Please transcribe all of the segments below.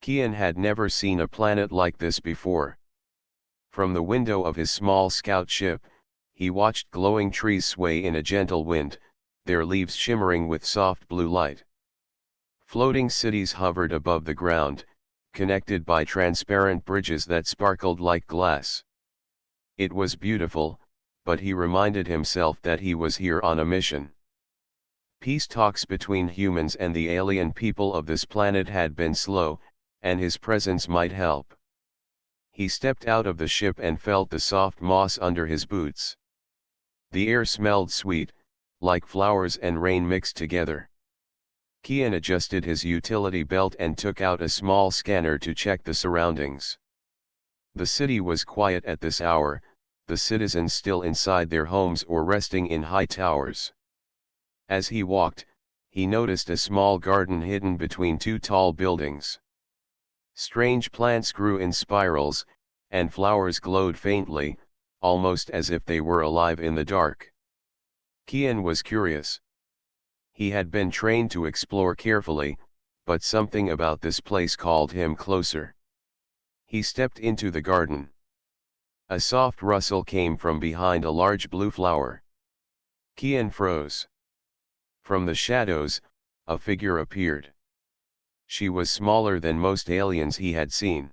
Kian had never seen a planet like this before. From the window of his small scout ship, he watched glowing trees sway in a gentle wind, their leaves shimmering with soft blue light. Floating cities hovered above the ground, connected by transparent bridges that sparkled like glass. It was beautiful, but he reminded himself that he was here on a mission. Peace talks between humans and the alien people of this planet had been slow, and his presence might help. He stepped out of the ship and felt the soft moss under his boots. The air smelled sweet, like flowers and rain mixed together. Kian adjusted his utility belt and took out a small scanner to check the surroundings. The city was quiet at this hour, the citizens still inside their homes or resting in high towers. As he walked, he noticed a small garden hidden between two tall buildings. Strange plants grew in spirals, and flowers glowed faintly, almost as if they were alive in the dark. Kian was curious. He had been trained to explore carefully, but something about this place called him closer. He stepped into the garden. A soft rustle came from behind a large blue flower. Kian froze. From the shadows, a figure appeared. She was smaller than most aliens he had seen.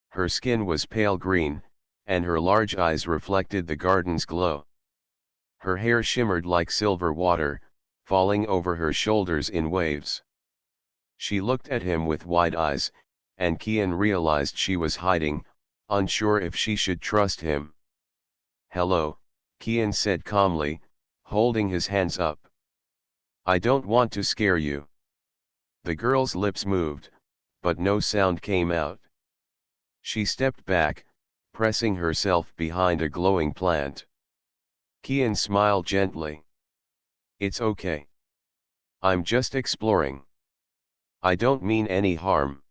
Her skin was pale green, and her large eyes reflected the garden's glow. Her hair shimmered like silver water, falling over her shoulders in waves. She looked at him with wide eyes, and Kian realized she was hiding, unsure if she should trust him. "Hello," Kian said calmly, holding his hands up. "I don't want to scare you." The girl's lips moved, but no sound came out. She stepped back, pressing herself behind a glowing plant. Kian smiled gently. "It's okay. I'm just exploring. I don't mean any harm."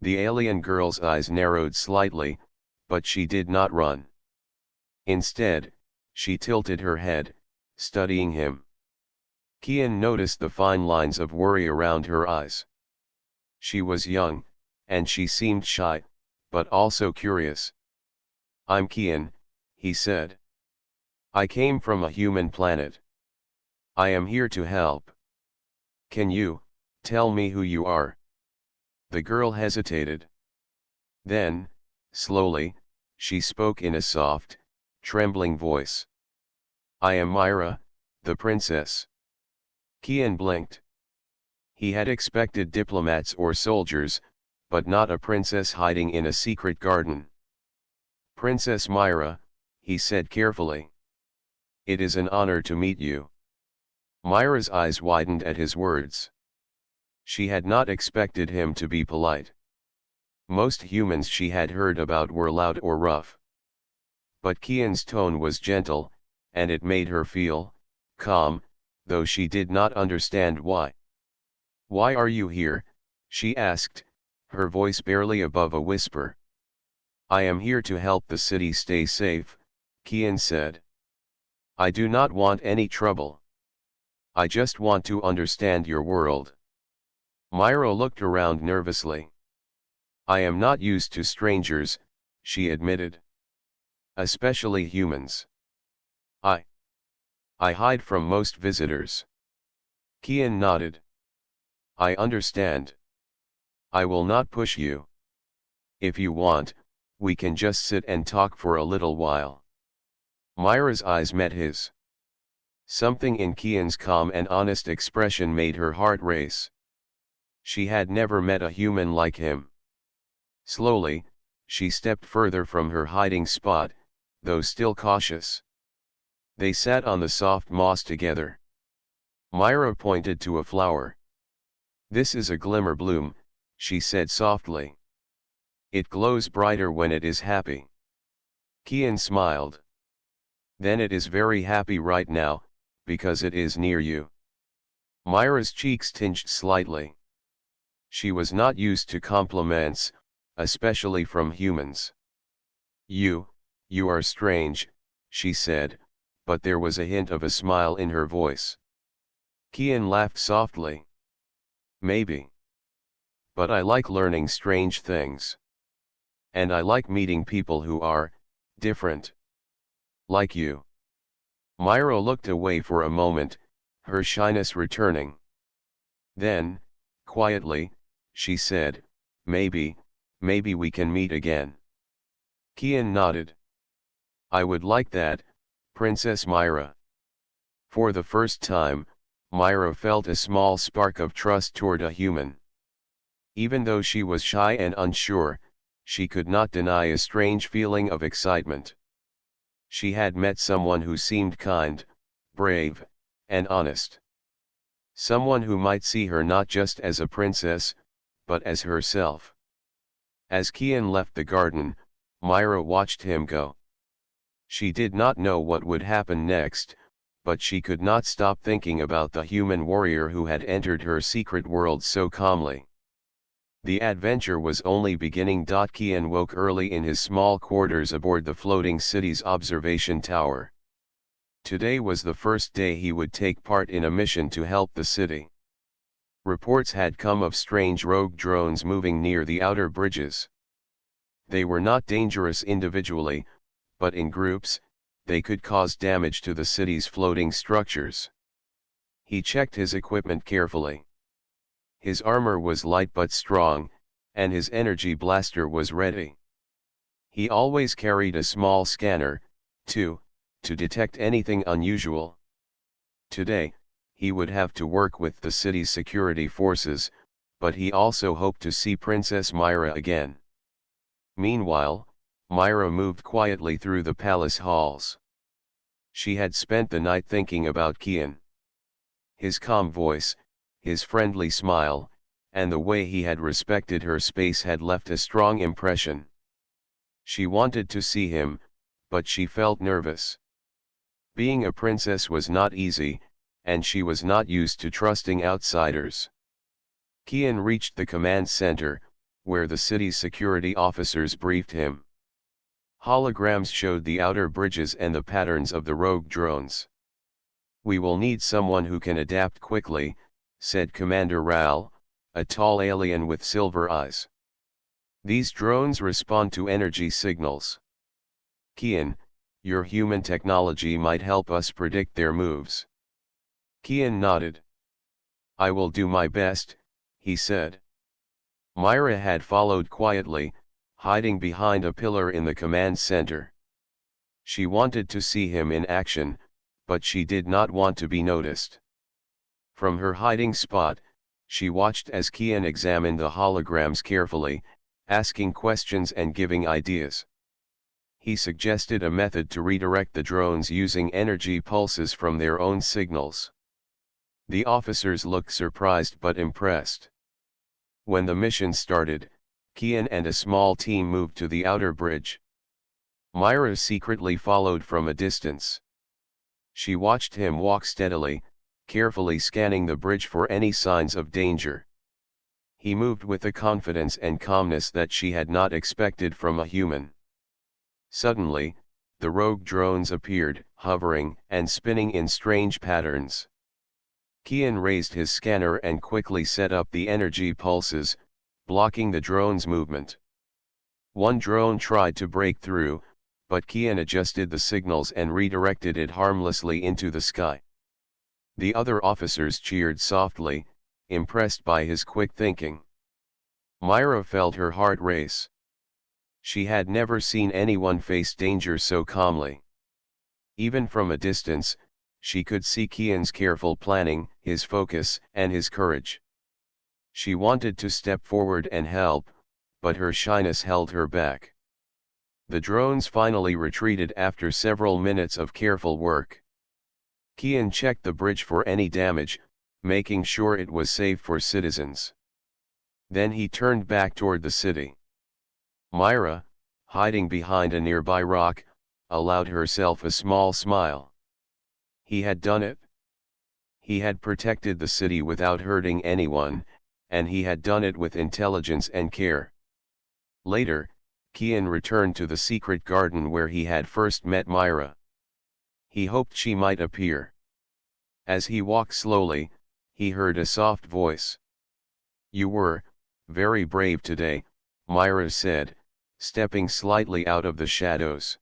The alien girl's eyes narrowed slightly, but she did not run. Instead, she tilted her head, studying him. Kian noticed the fine lines of worry around her eyes. She was young, and she seemed shy, but also curious. "I'm Kian," he said. "I came from a human planet. I am here to help. Can you tell me who you are?" The girl hesitated. Then, slowly, she spoke in a soft, trembling voice. "I am Myra, the princess." Kian blinked. He had expected diplomats or soldiers, but not a princess hiding in a secret garden. "Princess Myra," he said carefully. "It is an honor to meet you." Myra's eyes widened at his words. She had not expected him to be polite. Most humans she had heard about were loud or rough. But Kian's tone was gentle, and it made her feel calm, though she did not understand why. "Why are you here?" she asked, her voice barely above a whisper. "I am here to help the city stay safe," Kian said. "I do not want any trouble. I just want to understand your world." Myra looked around nervously. "I am not used to strangers," she admitted. "Especially humans. I hide from most visitors." Kian nodded. "I understand. I will not push you. If you want, we can just sit and talk for a little while." Myra's eyes met his. Something in Kian's calm and honest expression made her heart race. She had never met a human like him. Slowly, she stepped further from her hiding spot, though still cautious. They sat on the soft moss together. Myra pointed to a flower. "This is a glimmer bloom," she said softly. "It glows brighter when it is happy." Kian smiled. "Then it is very happy right now, because it is near you." Myra's cheeks tinged slightly. She was not used to compliments, especially from humans. You are strange," she said, but there was a hint of a smile in her voice. Kian laughed softly. "Maybe. But I like learning strange things. And I like meeting people who are different. Like you. Myra looked away for a moment, her shyness returning. Then, quietly, she said, maybe we can meet again. Kian nodded. I would like that, Princess Myra. For the first time, Myra felt a small spark of trust toward a human. Even though she was shy and unsure, she could not deny a strange feeling of excitement. She had met someone who seemed kind, brave, and honest. Someone who might see her not just as a princess, but as herself. As Kian left the garden, Myra watched him go. She did not know what would happen next, but she could not stop thinking about the human warrior who had entered her secret world so calmly. The adventure was only beginning. Kian woke early in his small quarters aboard the floating city's observation tower. Today was the first day he would take part in a mission to help the city. Reports had come of strange rogue drones moving near the outer bridges. They were not dangerous individually, but in groups, they could cause damage to the city's floating structures. He checked his equipment carefully. His armor was light but strong, and his energy blaster was ready. He always carried a small scanner, too, to detect anything unusual. Today, he would have to work with the city's security forces, but he also hoped to see Princess Myra again. Meanwhile, Myra moved quietly through the palace halls. She had spent the night thinking about Kian. His calm voice, his friendly smile, and the way he had respected her space had left a strong impression. She wanted to see him, but she felt nervous. Being a princess was not easy, and she was not used to trusting outsiders. Kian reached the command center, where the city's security officers briefed him. Holograms showed the outer bridges and the patterns of the rogue drones. We will need someone who can adapt quickly, said Commander Ral, a tall alien with silver eyes. These drones respond to energy signals. Kian, your human technology might help us predict their moves. Kian nodded. I will do my best, he said. Myra had followed quietly, hiding behind a pillar in the command center. She wanted to see him in action, but she did not want to be noticed. From her hiding spot, she watched as Kian examined the holograms carefully, asking questions and giving ideas. He suggested a method to redirect the drones using energy pulses from their own signals. The officers looked surprised but impressed. When the mission started, Kian and a small team moved to the outer bridge. Myra secretly followed from a distance. She watched him walk steadily, carefully scanning the bridge for any signs of danger. He moved with a confidence and calmness that she had not expected from a human. Suddenly, the rogue drones appeared, hovering and spinning in strange patterns. Kian raised his scanner and quickly set up the energy pulses, blocking the drone's movement. One drone tried to break through, but Kian adjusted the signals and redirected it harmlessly into the sky. The other officers cheered softly, impressed by his quick thinking. Myra felt her heart race. She had never seen anyone face danger so calmly. Even from a distance, she could see Kian's careful planning, his focus, and his courage. She wanted to step forward and help, but her shyness held her back. The drones finally retreated after several minutes of careful work. Kian checked the bridge for any damage, making sure it was safe for citizens. Then he turned back toward the city. Myra, hiding behind a nearby rock, allowed herself a small smile. He had done it. He had protected the city without hurting anyone, and he had done it with intelligence and care. Later, Kian returned to the secret garden where he had first met Myra. He hoped she might appear. As he walked slowly, he heard a soft voice. You were Very brave today, Myra said, stepping slightly out of the shadows.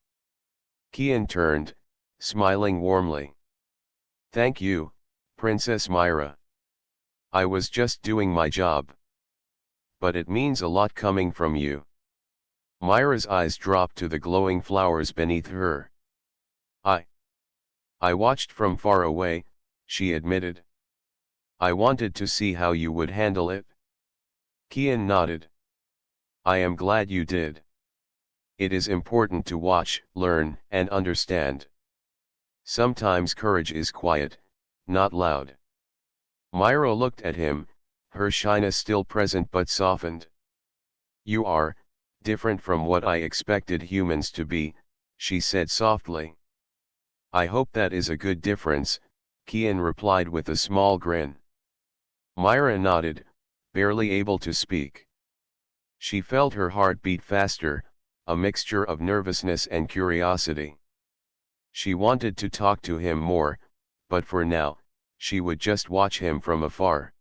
Kian turned, smiling warmly. Thank you, Princess Myra. I was just doing my job. But it means a lot coming from you. Myra's eyes dropped to the glowing flowers beneath her. I watched from far away, she admitted. I wanted to see how you would handle it. Kian nodded. I am glad you did. It is important to watch, learn, and understand. Sometimes courage is quiet, not loud. Myra looked at him, her shyness still present but softened. You are different from what I expected humans to be, she said softly. I hope that is a good difference, Kian replied with a small grin. Myra nodded, barely able to speak. She felt her heart beat faster, a mixture of nervousness and curiosity. She wanted to talk to him more, but for now, she would just watch him from afar.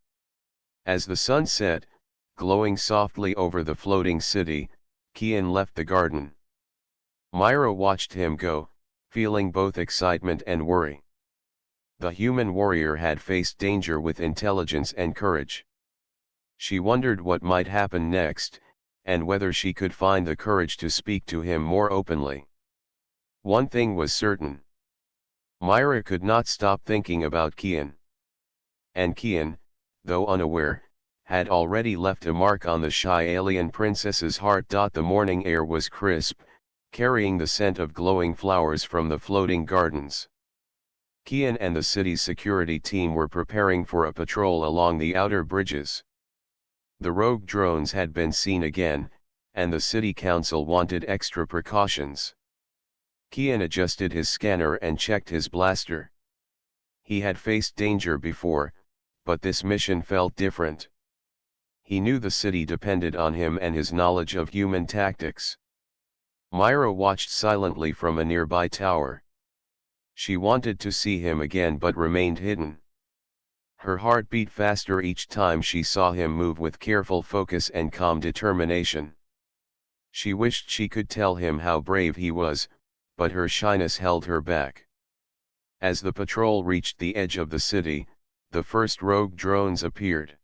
As the sun set, glowing softly over the floating city, Kian left the garden. Myra watched him go, feeling both excitement and worry. The human warrior had faced danger with intelligence and courage. She wondered what might happen next, and whether she could find the courage to speak to him more openly. One thing was certain. Myra could not stop thinking about Kian. And Kian, though unaware, had already left a mark on the shy alien princess's heart. The morning air was crisp, carrying the scent of glowing flowers from the floating gardens. Kian and the city's security team were preparing for a patrol along the outer bridges. The rogue drones had been seen again, and the city council wanted extra precautions. Kian adjusted his scanner and checked his blaster. He had faced danger before, but this mission felt different. He knew the city depended on him and his knowledge of human tactics. Myra watched silently from a nearby tower. She wanted to see him again but remained hidden. Her heart beat faster each time she saw him move with careful focus and calm determination. She wished she could tell him how brave he was, but her shyness held her back. As the patrol reached the edge of the city, the first rogue drones appeared.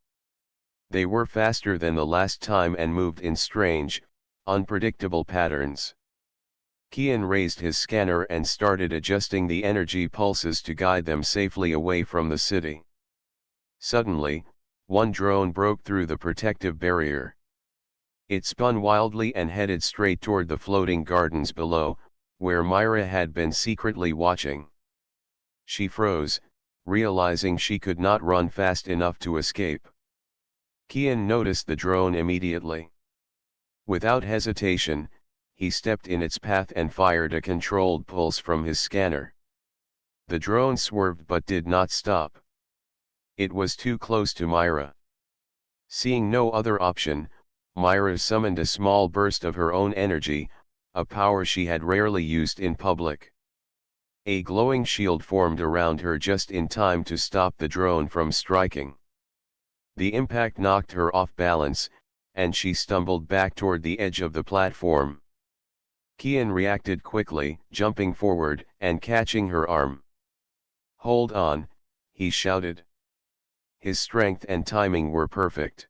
They were faster than the last time and moved in strange, unpredictable patterns. Kian raised his scanner and started adjusting the energy pulses to guide them safely away from the city. Suddenly, one drone broke through the protective barrier. It spun wildly and headed straight toward the floating gardens below, where Myra had been secretly watching. She froze, realizing she could not run fast enough to escape. Kian noticed the drone immediately. Without hesitation, he stepped in its path and fired a controlled pulse from his scanner. The drone swerved but did not stop. It was too close to Myra. Seeing no other option, Myra summoned a small burst of her own energy, a power she had rarely used in public. A glowing shield formed around her just in time to stop the drone from striking. The impact knocked her off balance, and she stumbled back toward the edge of the platform. Kian reacted quickly, jumping forward and catching her arm. "Hold on," he shouted. His strength and timing were perfect.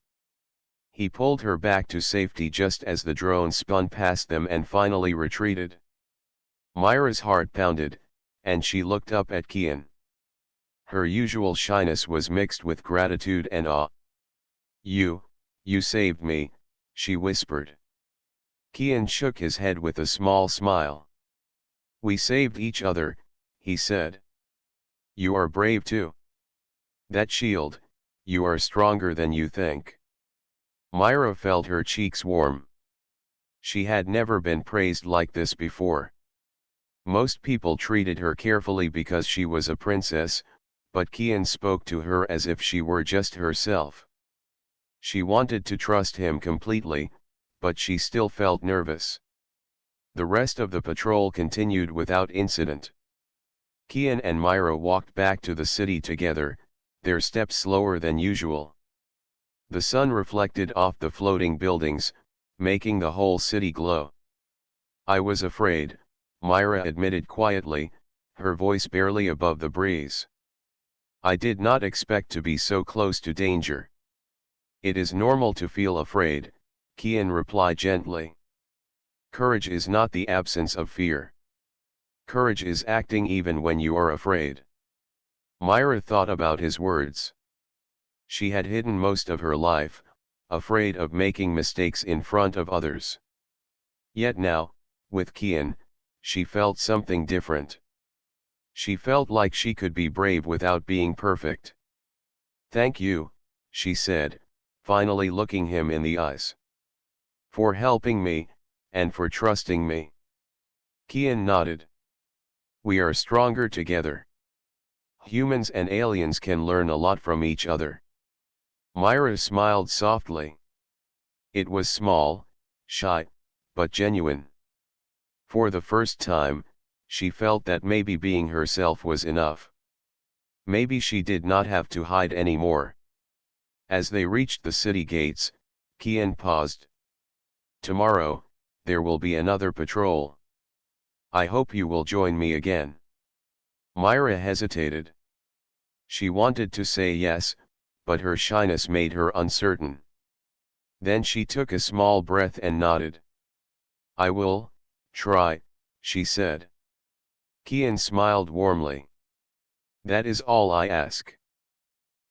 He pulled her back to safety just as the drone spun past them and finally retreated. Myra's heart pounded, and she looked up at Kian. Her usual shyness was mixed with gratitude and awe. You saved me," she whispered. Kian shook his head with a small smile. "We saved each other," he said. "You are brave too. That shield, you are stronger than you think." Myra felt her cheeks warm. She had never been praised like this before. Most people treated her carefully because she was a princess, but Kian spoke to her as if she were just herself. She wanted to trust him completely, but she still felt nervous. The rest of the patrol continued without incident. Kian and Myra walked back to the city together, their steps slower than usual. The sun reflected off the floating buildings, making the whole city glow. I was afraid, Myra admitted quietly, her voice barely above the breeze. I did not expect to be so close to danger. It is normal to feel afraid, Kian replied gently. Courage is not the absence of fear. Courage is acting even when you are afraid. Myra thought about his words. She had hidden most of her life, afraid of making mistakes in front of others. Yet now, with Kian, she felt something different. She felt like she could be brave without being perfect. Thank you, she said, finally looking him in the eyes. For helping me, and for trusting me. Kian nodded. We are stronger together. Humans and aliens can learn a lot from each other. Myra smiled softly. It was small, shy, but genuine. For the first time, she felt that maybe being herself was enough. Maybe she did not have to hide anymore. As they reached the city gates, Kian paused. Tomorrow, there will be another patrol. I hope you will join me again. Myra hesitated. She wanted to say yes, but her shyness made her uncertain. Then she took a small breath and nodded. I will try, she said. Kian smiled warmly. That is all I ask.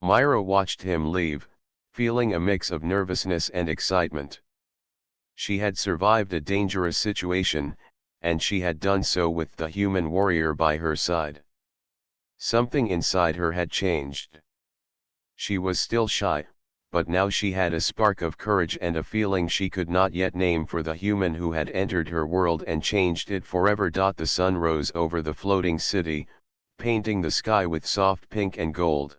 Myra watched him leave, feeling a mix of nervousness and excitement. She had survived a dangerous situation, and she had done so with the human warrior by her side. Something inside her had changed. She was still shy, but now she had a spark of courage and a feeling she could not yet name for the human who had entered her world and changed it forever. The sun rose over the floating city, painting the sky with soft pink and gold.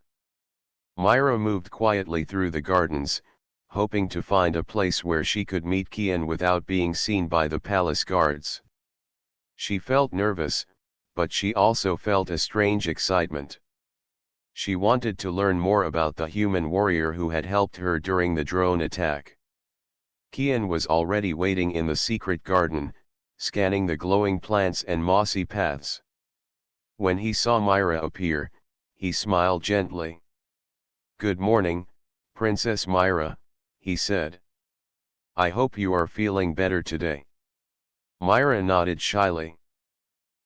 Myra moved quietly through the gardens, hoping to find a place where she could meet Kian without being seen by the palace guards. She felt nervous, but she also felt a strange excitement. She wanted to learn more about the human warrior who had helped her during the drone attack. Kian was already waiting in the secret garden, scanning the glowing plants and mossy paths. When he saw Myra appear, he smiled gently. Good morning, Princess Myra, he said. I hope you are feeling better today. Myra nodded shyly.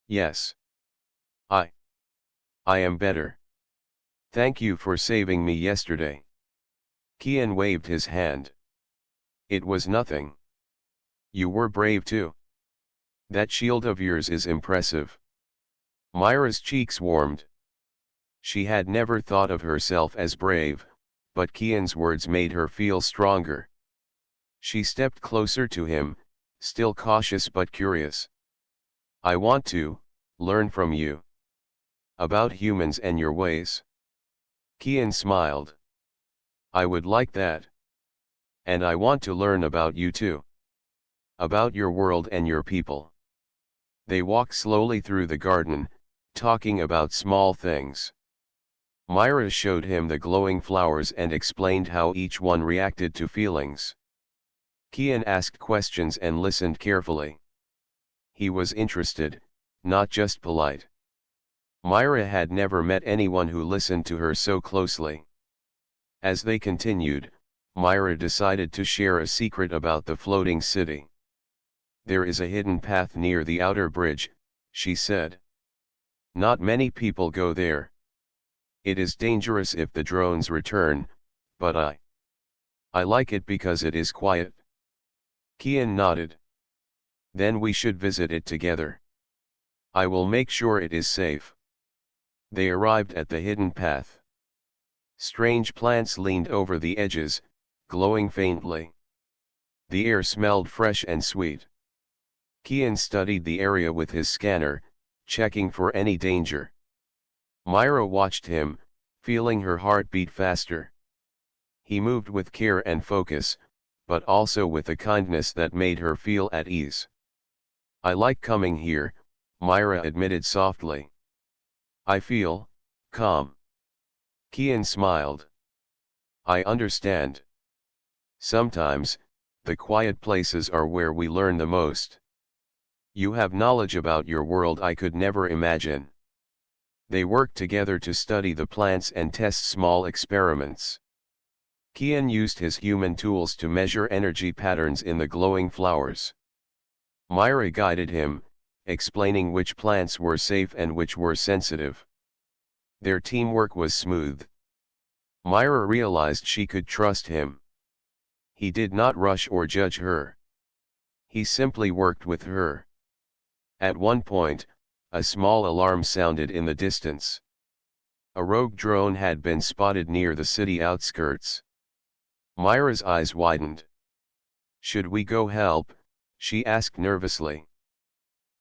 Yes. I am better. Thank you for saving me yesterday. Kian waved his hand. It was nothing. You were brave too. That shield of yours is impressive. Myra's cheeks warmed. She had never thought of herself as brave, but Kian's words made her feel stronger. She stepped closer to him, still cautious but curious. I want to learn from you. About humans and your ways. Kian smiled. I would like that. And I want to learn about you too. About your world and your people. They walked slowly through the garden, talking about small things. Myra showed him the glowing flowers and explained how each one reacted to feelings. Kian asked questions and listened carefully. He was interested, not just polite. Myra had never met anyone who listened to her so closely. As they continued, Myra decided to share a secret about the floating city. There is a hidden path near the outer bridge, she said. Not many people go there. It is dangerous if the drones return, but I like it because it is quiet. Kian nodded. Then we should visit it together. I will make sure it is safe. They arrived at the hidden path. Strange plants leaned over the edges, glowing faintly. The air smelled fresh and sweet. Kian studied the area with his scanner, checking for any danger. Myra watched him, feeling her heart beat faster. He moved with care and focus, but also with a kindness that made her feel at ease. I like coming here, Myra admitted softly. I feel calm. Kian smiled. I understand. Sometimes, the quiet places are where we learn the most. You have knowledge about your world I could never imagine. They worked together to study the plants and test small experiments. Kian used his human tools to measure energy patterns in the glowing flowers. Myra guided him, explaining which plants were safe and which were sensitive. Their teamwork was smooth. Myra realized she could trust him. He did not rush or judge her. He simply worked with her. At one point, a small alarm sounded in the distance. A rogue drone had been spotted near the city outskirts. Myra's eyes widened. "Should we go help?" she asked nervously.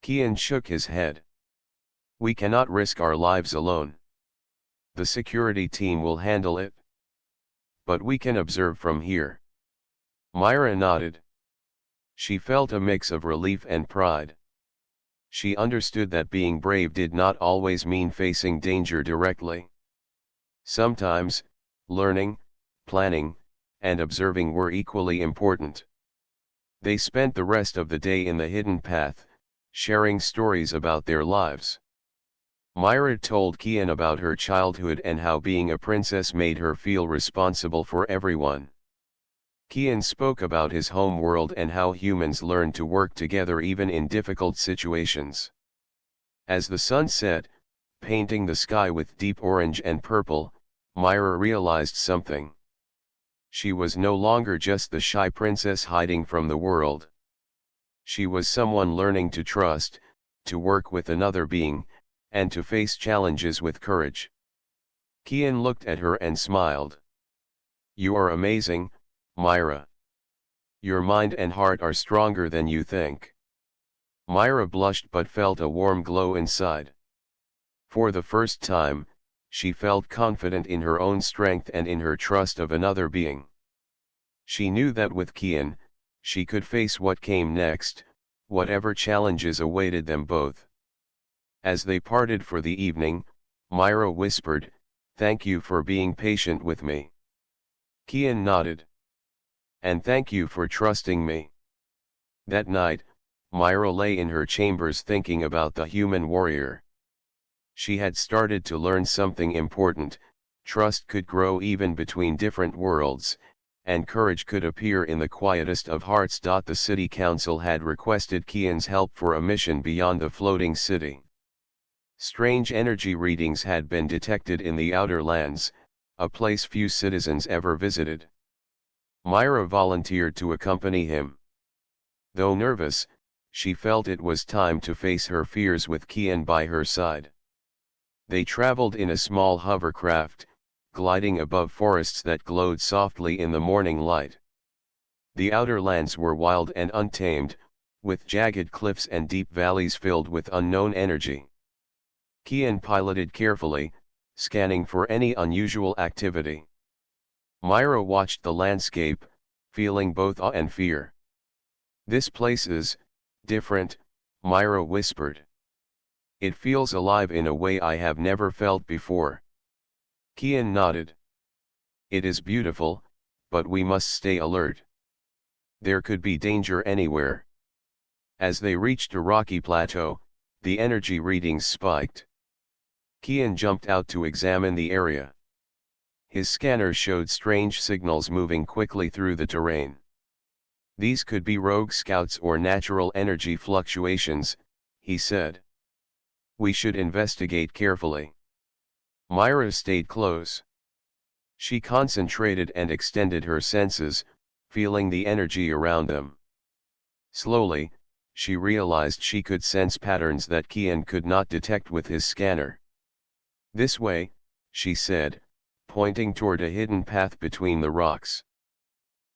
Kian shook his head. "We cannot risk our lives alone. The security team will handle it. But we can observe from here." Myra nodded. She felt a mix of relief and pride. She understood that being brave did not always mean facing danger directly. Sometimes, learning, planning, and observing were equally important. They spent the rest of the day in the hidden path, sharing stories about their lives. Myra told Kian about her childhood and how being a princess made her feel responsible for everyone. Kian spoke about his home world and how humans learn to work together even in difficult situations. As the sun set, painting the sky with deep orange and purple, Myra realized something. She was no longer just the shy princess hiding from the world. She was someone learning to trust, to work with another being, and to face challenges with courage. Kian looked at her and smiled. "You are amazing, Myra. Your mind and heart are stronger than you think." Myra blushed but felt a warm glow inside. For the first time, she felt confident in her own strength and in her trust of another being. She knew that with Kian, she could face what came next, whatever challenges awaited them both. As they parted for the evening, Myra whispered, "Thank you for being patient with me." Kian nodded. "And thank you for trusting me." That night, Myra lay in her chambers thinking about the human warrior. She had started to learn something important: trust could grow even between different worlds, and courage could appear in the quietest of hearts. The city council had requested Kian's help for a mission beyond the floating city. Strange energy readings had been detected in the outer lands, a place few citizens ever visited. Myra volunteered to accompany him. Though nervous, she felt it was time to face her fears with Kian by her side. They traveled in a small hovercraft, gliding above forests that glowed softly in the morning light. The outer lands were wild and untamed, with jagged cliffs and deep valleys filled with unknown energy. Kian piloted carefully, scanning for any unusual activity. Myra watched the landscape, feeling both awe and fear. "This place is different," Myra whispered. "It feels alive in a way I have never felt before." Kian nodded. "It is beautiful, but we must stay alert. There could be danger anywhere." As they reached a rocky plateau, the energy readings spiked. Kian jumped out to examine the area. His scanner showed strange signals moving quickly through the terrain. "These could be rogue scouts or natural energy fluctuations," he said. "We should investigate carefully." Myra stayed close. She concentrated and extended her senses, feeling the energy around them. Slowly, she realized she could sense patterns that Kian could not detect with his scanner. "This way," she said, pointing toward a hidden path between the rocks.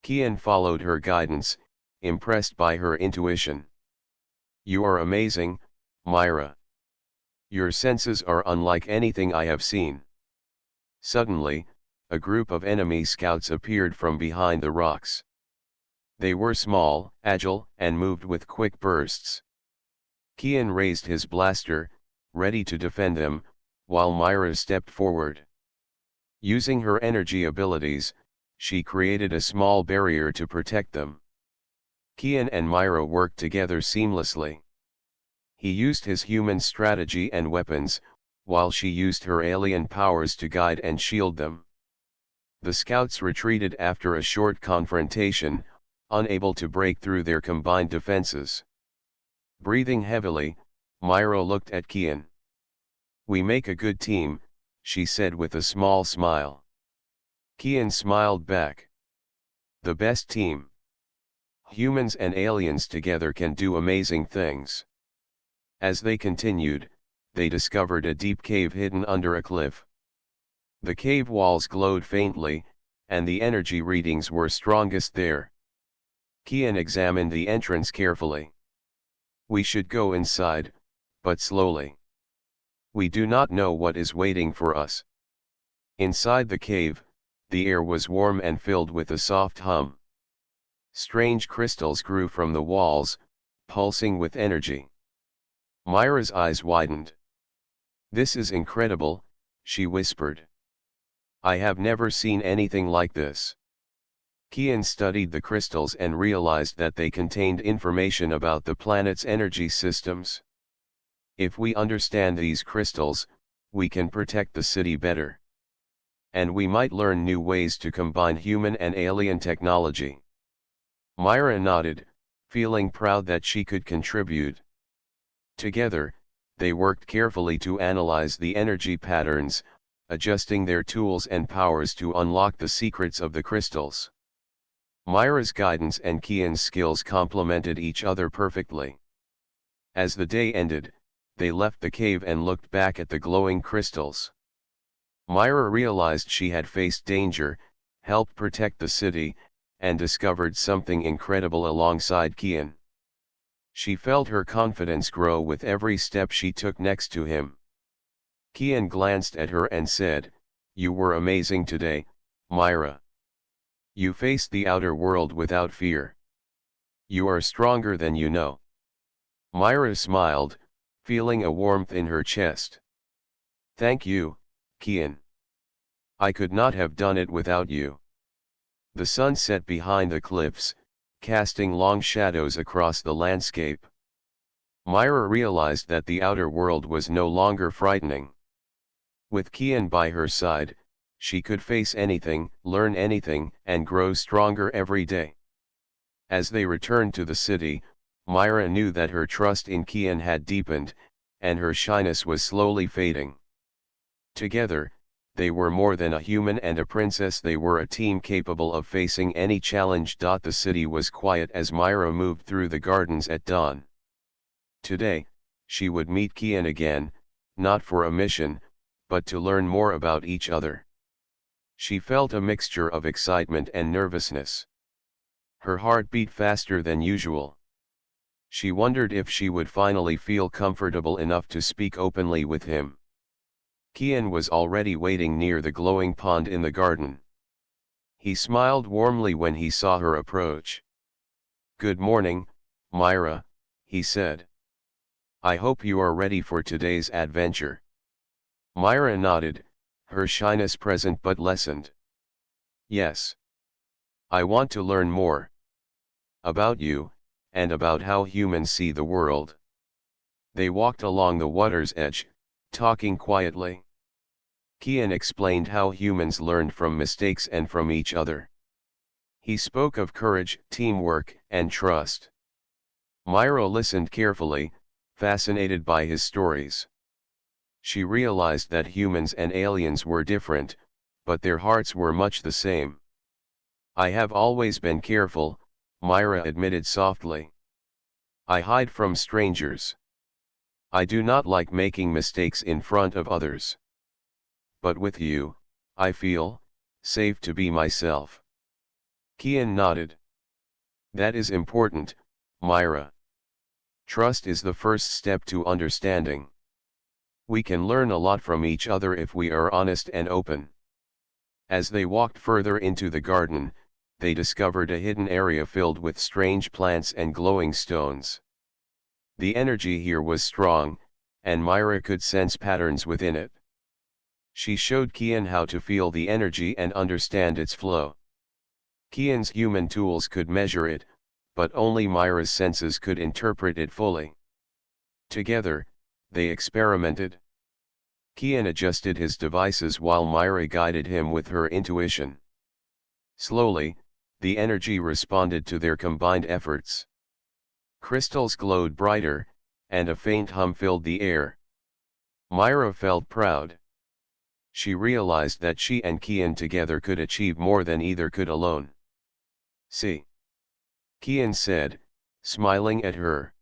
Kian followed her guidance, impressed by her intuition. "You are amazing, Myra. Your senses are unlike anything I have seen." Suddenly, a group of enemy scouts appeared from behind the rocks. They were small, agile, and moved with quick bursts. Kian raised his blaster, ready to defend them, while Myra stepped forward. Using her energy abilities, she created a small barrier to protect them. Kian and Myra worked together seamlessly. He used his human strategy and weapons, while she used her alien powers to guide and shield them. The scouts retreated after a short confrontation, unable to break through their combined defenses. Breathing heavily, Myra looked at Kian. "We make a good team," she said with a small smile. Kian smiled back. "The best team. Humans and aliens together can do amazing things." As they continued, they discovered a deep cave hidden under a cliff. The cave walls glowed faintly, and the energy readings were strongest there. Kian examined the entrance carefully. "We should go inside, but slowly. We do not know what is waiting for us." Inside the cave, the air was warm and filled with a soft hum. Strange crystals grew from the walls, pulsing with energy. Myra's eyes widened. "This is incredible," she whispered. "I have never seen anything like this." Kian studied the crystals and realized that they contained information about the planet's energy systems. "If we understand these crystals, we can protect the city better. And we might learn new ways to combine human and alien technology." Myra nodded, feeling proud that she could contribute. Together, they worked carefully to analyze the energy patterns, adjusting their tools and powers to unlock the secrets of the crystals. Myra's guidance and Kian's skills complemented each other perfectly. As the day ended, they left the cave and looked back at the glowing crystals. Myra realized she had faced danger, helped protect the city, and discovered something incredible alongside Kian. She felt her confidence grow with every step she took next to him. Kian glanced at her and said, "You were amazing today, Myra. You faced the outer world without fear. You are stronger than you know." Myra smiled, feeling a warmth in her chest. "Thank you, Kian. I could not have done it without you." The sun set behind the cliffs, casting long shadows across the landscape. Myra realized that the outer world was no longer frightening. With Kian by her side, she could face anything, learn anything, and grow stronger every day. As they returned to the city, Myra knew that her trust in Kian had deepened, and her shyness was slowly fading. Together, they were more than a human and a princess. They were a team capable of facing any challenge. The city was quiet as Myra moved through the gardens at dawn. Today, she would meet Kian again, not for a mission, but to learn more about each other. She felt a mixture of excitement and nervousness. Her heart beat faster than usual. She wondered if she would finally feel comfortable enough to speak openly with him. Kian was already waiting near the glowing pond in the garden. He smiled warmly when he saw her approach. "Good morning, Myra," he said. "I hope you are ready for today's adventure." Myra nodded, her shyness present but lessened. "Yes. I want to learn more. About you, and about how humans see the world." They walked along the water's edge, talking quietly. Kian explained how humans learned from mistakes and from each other. He spoke of courage, teamwork, and trust. Myra listened carefully, fascinated by his stories. She realized that humans and aliens were different, but their hearts were much the same. "I have always been careful," Myra admitted softly. "I hide from strangers. I do not like making mistakes in front of others. But with you, I feel safe to be myself." Kian nodded. "That is important, Myra. Trust is the first step to understanding. We can learn a lot from each other if we are honest and open." As they walked further into the garden, they discovered a hidden area filled with strange plants and glowing stones. The energy here was strong, and Myra could sense patterns within it. She showed Kian how to feel the energy and understand its flow. Kian's human tools could measure it, but only Myra's senses could interpret it fully. Together, they experimented. Kian adjusted his devices while Myra guided him with her intuition. Slowly, the energy responded to their combined efforts. Crystals glowed brighter, and a faint hum filled the air. Myra felt proud. She realized that she and Kian together could achieve more than either could alone. See, Kian said, smiling at her.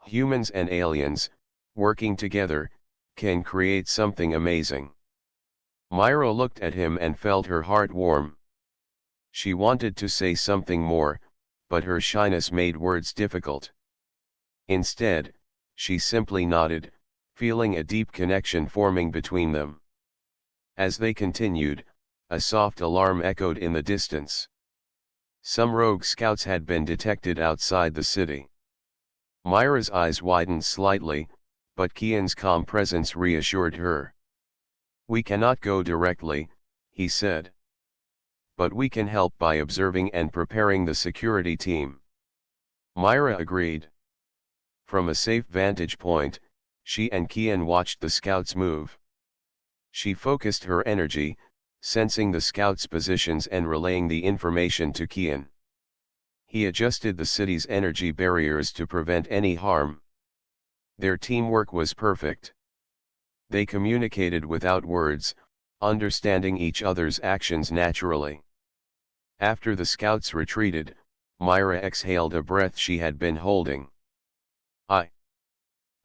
Humans and aliens, working together, can create something amazing. Myra looked at him and felt her heart warm. She wanted to say something more, but her shyness made words difficult. Instead, she simply nodded, feeling a deep connection forming between them. As they continued, a soft alarm echoed in the distance. Some rogue scouts had been detected outside the city. Myra's eyes widened slightly, but Kian's calm presence reassured her. "We cannot go directly," he said. "But we can help by observing and preparing the security team." Myra agreed. From a safe vantage point, she and Kian watched the scouts move. She focused her energy, sensing the scouts' positions and relaying the information to Kian. He adjusted the city's energy barriers to prevent any harm. Their teamwork was perfect. They communicated without words, understanding each other's actions naturally. After the scouts retreated, Myra exhaled a breath she had been holding.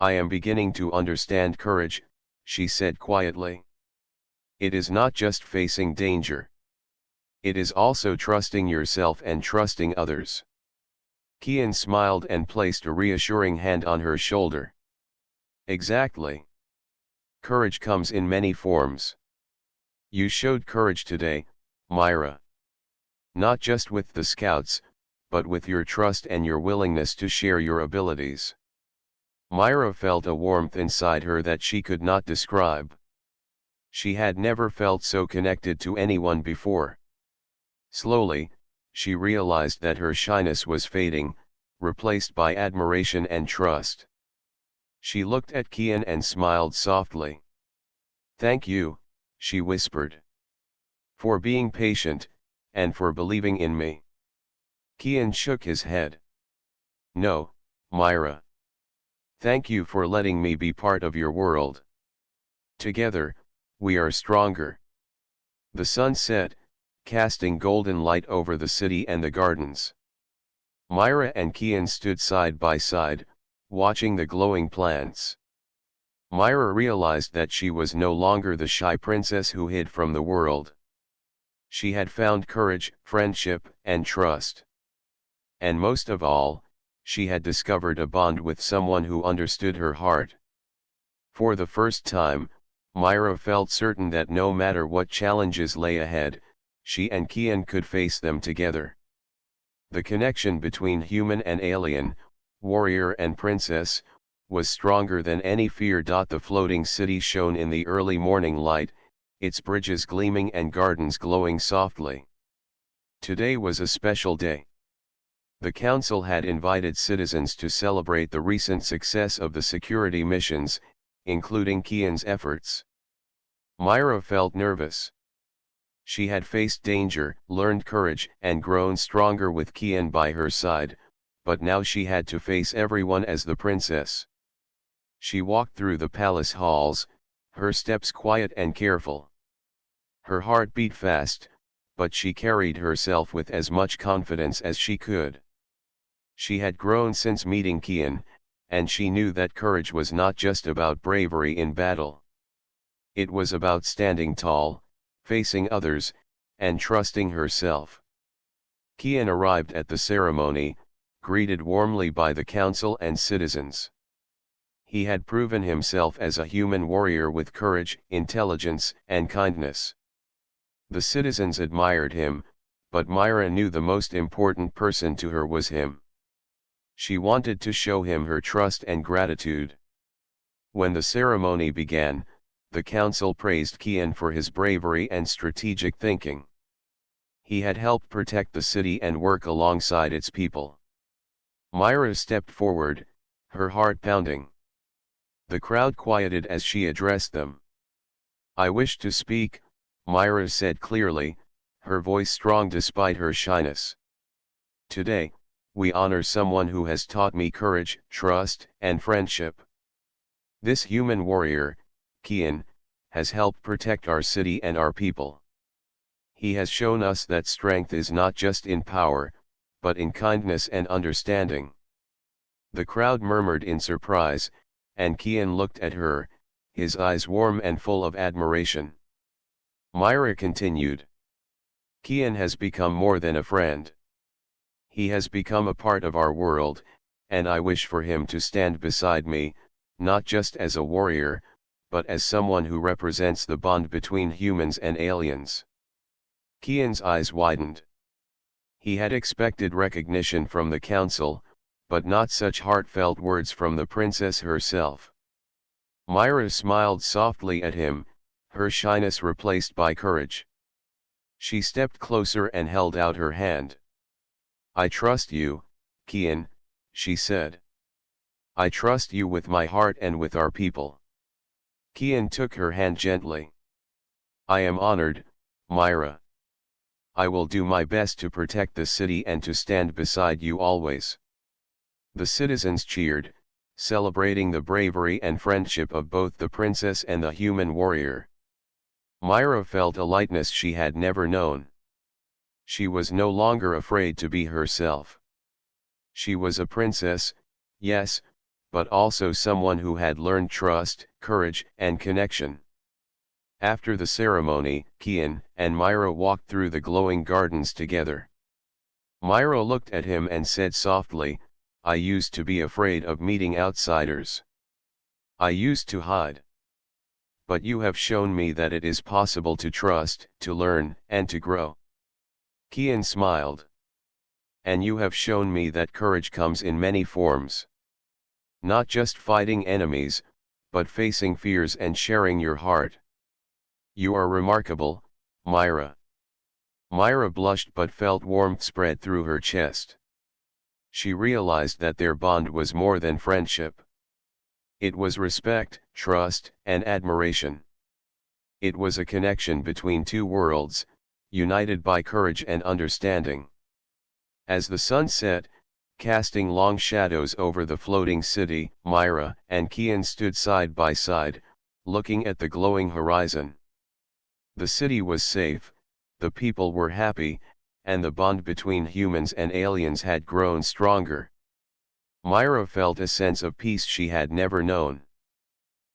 I am beginning to understand courage," she said quietly. "It is not just facing danger. It is also trusting yourself and trusting others." Kian smiled and placed a reassuring hand on her shoulder. "Exactly. Courage comes in many forms. You showed courage today, Myra. Not just with the scouts, but with your trust and your willingness to share your abilities." Myra felt a warmth inside her that she could not describe. She had never felt so connected to anyone before. Slowly, she realized that her shyness was fading, replaced by admiration and trust. She looked at Kian and smiled softly. "Thank you," she whispered. "For being patient, and for believing in me." Kian shook his head. "No, Myra. Thank you for letting me be part of your world. Together, we are stronger." The sun set, casting golden light over the city and the gardens. Myra and Kian stood side by side, watching the glowing plants. Myra realized that she was no longer the shy princess who hid from the world. She had found courage, friendship, and trust. And most of all, she had discovered a bond with someone who understood her heart. For the first time, Myra felt certain that no matter what challenges lay ahead, she and Kian could face them together. The connection between human and alien, warrior and princess, was stronger than any fear. The floating city shone in the early morning light, its bridges gleaming and gardens glowing softly. Today was a special day. The council had invited citizens to celebrate the recent success of the security missions, including Kian's efforts. Myra felt nervous. She had faced danger, learned courage, and grown stronger with Kian by her side, but now she had to face everyone as the princess. She walked through the palace halls, her steps quiet and careful. Her heart beat fast, but she carried herself with as much confidence as she could. She had grown since meeting Kian, and she knew that courage was not just about bravery in battle. It was about standing tall, facing others, and trusting herself. Kian arrived at the ceremony, greeted warmly by the council and citizens. He had proven himself as a human warrior with courage, intelligence, and kindness. The citizens admired him, but Myra knew the most important person to her was him. She wanted to show him her trust and gratitude. When the ceremony began, the council praised Kian for his bravery and strategic thinking. He had helped protect the city and work alongside its people. Myra stepped forward, her heart pounding. The crowd quieted as she addressed them. "I wish to speak," Myra said clearly, her voice strong despite her shyness. "Today, we honor someone who has taught me courage, trust, and friendship. This human warrior, Kian, has helped protect our city and our people. He has shown us that strength is not just in power, but in kindness and understanding." The crowd murmured in surprise, and Kian looked at her, his eyes warm and full of admiration. Myra continued. "Kian has become more than a friend. He has become a part of our world, and I wish for him to stand beside me, not just as a warrior, but as someone who represents the bond between humans and aliens." Kian's eyes widened. He had expected recognition from the council, but not such heartfelt words from the princess herself. Myra smiled softly at him, her shyness replaced by courage. She stepped closer and held out her hand. "I trust you, Kian," she said. "I trust you with my heart and with our people." Kian took her hand gently. "I am honored, Myra. I will do my best to protect the city and to stand beside you always." The citizens cheered, celebrating the bravery and friendship of both the princess and the human warrior. Myra felt a lightness she had never known. She was no longer afraid to be herself. She was a princess, yes, but also someone who had learned trust, courage, and connection. After the ceremony, Kian and Myra walked through the glowing gardens together. Myra looked at him and said softly, "I used to be afraid of meeting outsiders. I used to hide. But you have shown me that it is possible to trust, to learn, and to grow." Kian smiled. "And you have shown me that courage comes in many forms. Not just fighting enemies, but facing fears and sharing your heart. You are remarkable, Myra." Myra blushed but felt warmth spread through her chest. She realized that their bond was more than friendship. It was respect, trust, and admiration. It was a connection between two worlds, united by courage and understanding. As the sun set, casting long shadows over the floating city, Myra and Kian stood side by side, looking at the glowing horizon. The city was safe, the people were happy, and the bond between humans and aliens had grown stronger. Myra felt a sense of peace she had never known.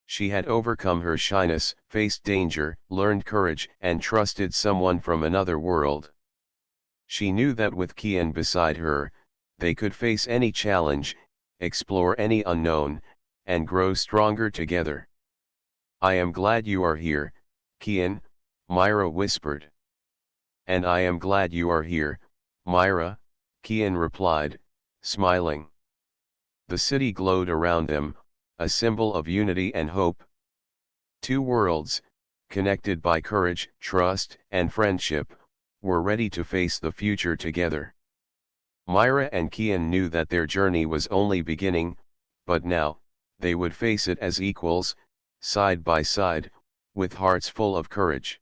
She had overcome her shyness, faced danger, learned courage, and trusted someone from another world. She knew that with Kian beside her, they could face any challenge, explore any unknown, and grow stronger together. "I am glad you are here, Kian," Myra whispered. "And I am glad you are here, Myra," Kian replied, smiling. The city glowed around them, a symbol of unity and hope. Two worlds, connected by courage, trust, and friendship, were ready to face the future together. Myra and Kian knew that their journey was only beginning, but now, they would face it as equals, side by side, with hearts full of courage.